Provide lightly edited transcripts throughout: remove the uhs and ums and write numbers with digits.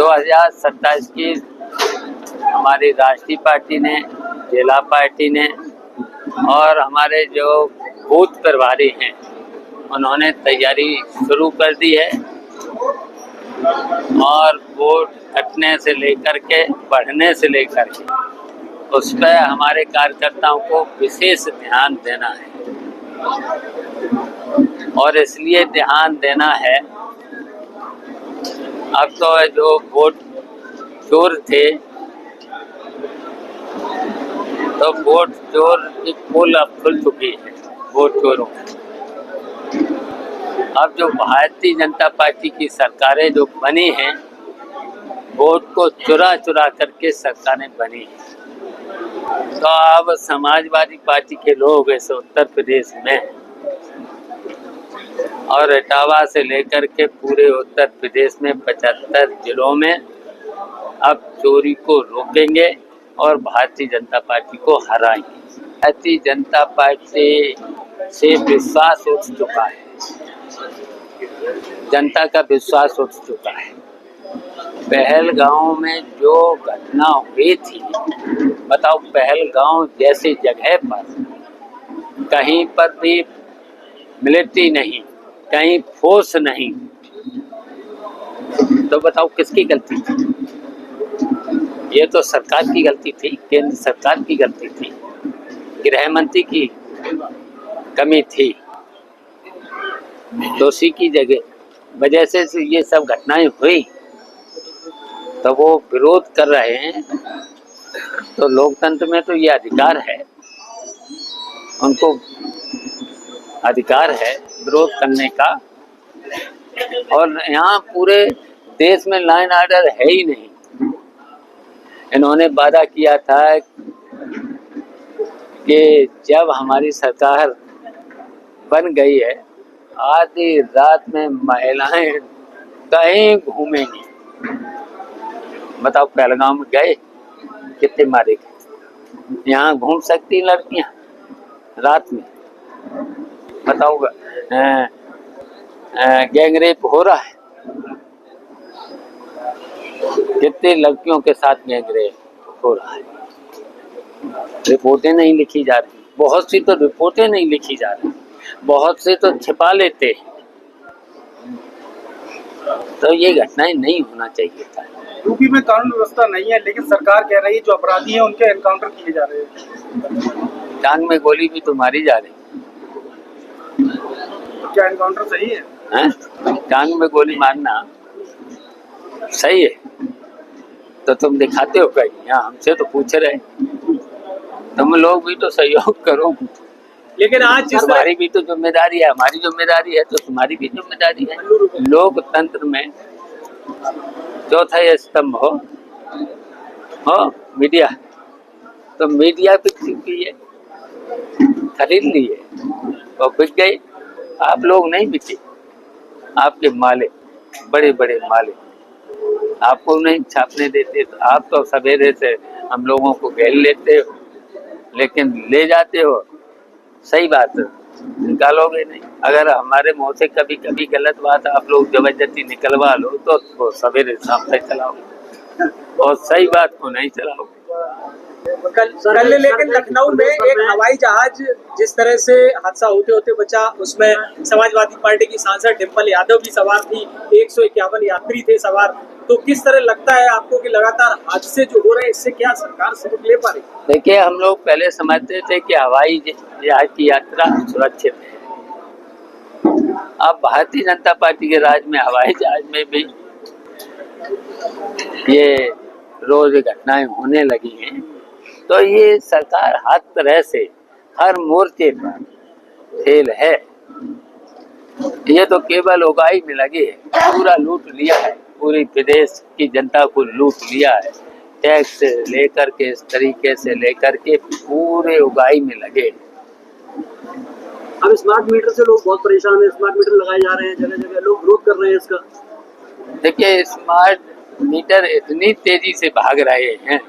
2027 की हमारी राष्ट्रीय पार्टी ने, जिला पार्टी ने और हमारे जो बूथ प्रभारी हैं उन्होंने तैयारी शुरू कर दी है और वोट कटने से लेकर के बढ़ने से लेकर के उस पर हमारे कार्यकर्ताओं को विशेष ध्यान देना है। और इसलिए ध्यान देना है, अब तो जो वोट चोर थे तो वोट चोर की पोल अब खुल चुकी है वोट चोरों की। अब जो भारतीय जनता पार्टी की सरकारें जो बनी हैं, वोट को चुरा चुरा करके सरकारें बनी हैं। तो अब समाजवादी पार्टी के लोग इस उत्तर प्रदेश में और इटावा से लेकर के पूरे उत्तर प्रदेश में 75 जिलों में अब चोरी को रोकेंगे और भारतीय जनता पार्टी को हराएंगे। भारतीय जनता पार्टी से विश्वास उठ चुका है, जनता का विश्वास उठ चुका है। पहलगांव में जो घटना हुई थी, बताओ, पहलगांव जैसी जगह पर कहीं पर भी मिलिट्री नहीं, कहीं फोर्स नहीं, तो बताओ किसकी गलती थी? ये तो सरकार की गलती थी, केंद्र सरकार की गलती थी, गृह मंत्री की कमी थी। दोषी की वजह से ये सब घटनाएं हुई, तो वो विरोध कर रहे हैं। तो लोकतंत्र में तो ये अधिकार है, उनको अधिकार है विरोध करने का। और यहाँ पूरे देश में लाइन ऑर्डर है ही नहीं। इन्होंने वादा किया था कि जब हमारी सरकार बन गई है, आधी रात में महिलाएं कहीं घूमेंगी। बताओ, पहलगाम में गए, कितने मारे गए? यहाँ घूम सकती लड़कियां रात में? बताओ, गैंगरेप हो रहा है, कितने लड़कियों के साथ गैंगरेप हो रहा है। रिपोर्टें नहीं लिखी जा रही, बहुत सी तो रिपोर्टें नहीं लिखी जा रही, बहुत से तो छिपा लेते हैं। तो ये घटनाएं नहीं होना चाहिए था। यूपी में कानून व्यवस्था नहीं है, लेकिन सरकार कह रही है जो अपराधी हैं उनके एनकाउंटर किए जा रहे हैं। टांग में गोली भी तो मारी जा रही। क्या एनकाउंटर सही है? टांग में गोली मारना सही है? तो तुम दिखाते हो कहीं? यहाँ हमसे तो पूछ रहे, तुम लोग भी तो सहयोग करो। लेकिन आज हमारी भी तो जिम्मेदारी है, हमारी जिम्मेदारी है तो तुम्हारी भी जिम्मेदारी है। लोकतंत्र में चौथा स्तंभ हो मीडिया, तो मीडिया बिक चुकी है, खरीद ली है और बिक गई। आप लोग नहीं बिके, आपके मालिक, बड़े बड़े मालिक आपको नहीं छापने देते। तो आप तो सवेरे से हम लोगों को घेर लेते हो, लेकिन ले जाते हो। सही बात है, निकालोगे नहीं। अगर हमारे मुंह से कभी कभी गलत बात आप लोग जबरदस्ती निकलवा लो तो सवेरे शाम तक चलाओगे और सही बात को नहीं चलाओगे। कल लेकिन लखनऊ में एक हवाई जहाज जिस तरह से हादसा होते होते बचा, उसमें समाजवादी पार्टी की सांसद डिम्पल यादव भी सवार थी, 151 यात्री थे सवार। तो किस तरह लगता है आपको कि लगातार हादसे जो हो रहे हैं, इससे क्या सरकार सबक ले पा रही? देखिए, हम लोग पहले समझते थे कि हवाई जहाज की यात्रा सुरक्षित है। अब भारतीय जनता पार्टी के राज में हवाई जहाज में भी ये रोज घटनाएं होने लगी हैं। तो ये सरकार हर तरह से हर मोर्चे पर फेल है। ये तो केवल उगाही में लगी है, पूरा लूट लिया है, पूरी प्रदेश की जनता को लूट लिया है। टैक्स से लेकर के इस तरीके से लेकर के पूरे उगाही में लगे। अब स्मार्ट मीटर से लोग बहुत परेशान हैं, स्मार्ट मीटर लगाए जा रहे हैं, जगह जगह लोग विरोध कर रहे हैं इसका। देखिए, स्मार्ट मीटर इतनी तेजी से भाग रहे हैं,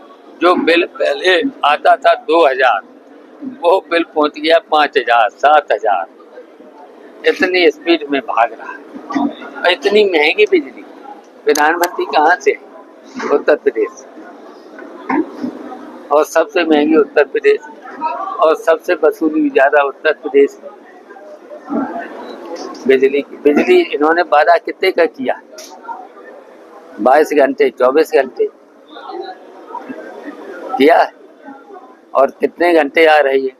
जो बिल पहले आता था 2000, वो बिल पहुंच गया 5000, 7000। इतनी स्पीड में भाग रहा है। इतनी महंगी बिजली प्रधानमंत्री कहाँ से? उत्तर प्रदेश, और सबसे महंगी उत्तर प्रदेश, और सबसे वसूली भी ज्यादा उत्तर प्रदेश। बिजली की, बिजली इन्होंने वादा कितने का किया? 22 घंटे 24 घंटे किया, और कितने घंटे आ रही है?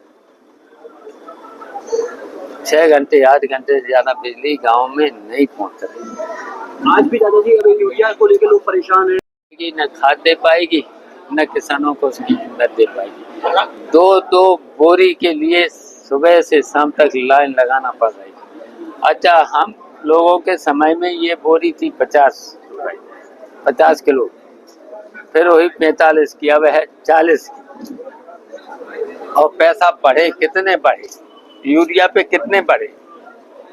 6 घंटे 8 घंटे से ज्यादा बिजली गांव में नहीं पहुंच रही। आज भी दादाजी अभी यूरिया को लेकर लोग परेशान हैं। न खाद दे पाएगी, न किसानों को उसकी कीमत दे पाएगी। दो बोरी के लिए सुबह से शाम तक लाइन लगाना पड़ रही है। अच्छा, हम लोगों के समय में ये बोरी थी 50 किलो, फिर वही 45 की, अब है 40 की। और पैसा बढ़े, कितने बढ़े? यूरिया पे कितने बढ़े?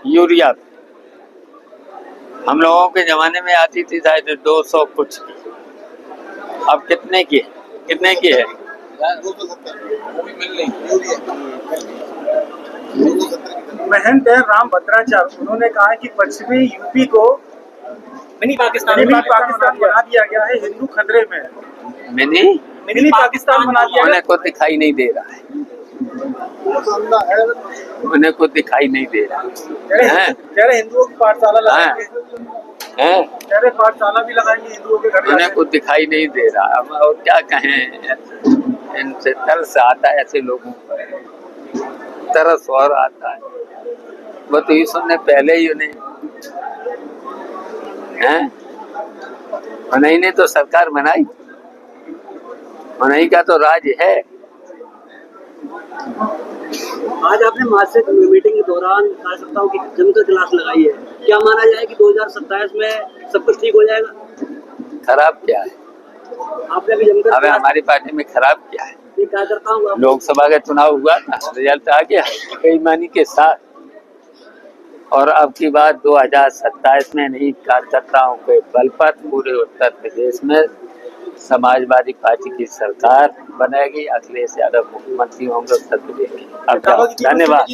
यूरिया पे हम लोगों के जमाने में आती थी शायद 200 कुछ की, अब कितने की है? कितने की है? 270। महंत है राम भद्राचार्य, उन्होंने कहा कि पश्चिमी यूपी को मिनी पाकिस्तान बना दिया गया है, हिंदू खतरे में है। मिनी पाकिस्तान बना दिया, उन्हें को दिखाई नहीं दे रहा है, उन्हें को दिखाई नहीं दे रहा है। कह रहे हिंदुओं की पाठशाला लगाएंगे, कह रहे पाठशाला भी लगाएंगे हिंदुओं के घर। उन्हें को दिखाई नहीं दे रहा। अब और क्या कहें, इनसे तरस आता है, ऐसे लोगों पर तरस और आता है। वो तो ईश्वर ने पहले ही उन्हें उन्हीं ने तो सरकार बनाई, उन्हीं का तो राज है। आज आपने मासिक मीटिंग के दौरान कार्यकर्ताओं की जमकर क्लास लगाई है, क्या माना जाए कि 2027 में सब कुछ ठीक हो जाएगा? खराब क्या है? आपने भी जमकर हमें हमारी पार्टी में खराब क्या है? कार्यकर्ताओं लोकसभा का चुनाव हुआ था, रिजल्ट आ गया बेईमानी के साथ, और अब की बात 2027 में नहीं, कार्यकर्ताओं के बल पर पूरे उत्तर प्रदेश में समाजवादी पार्टी की सरकार बनेगी। अखिलेश यादव मुख्यमंत्री होंगे उत्तर प्रदेश के। अब धन्यवाद।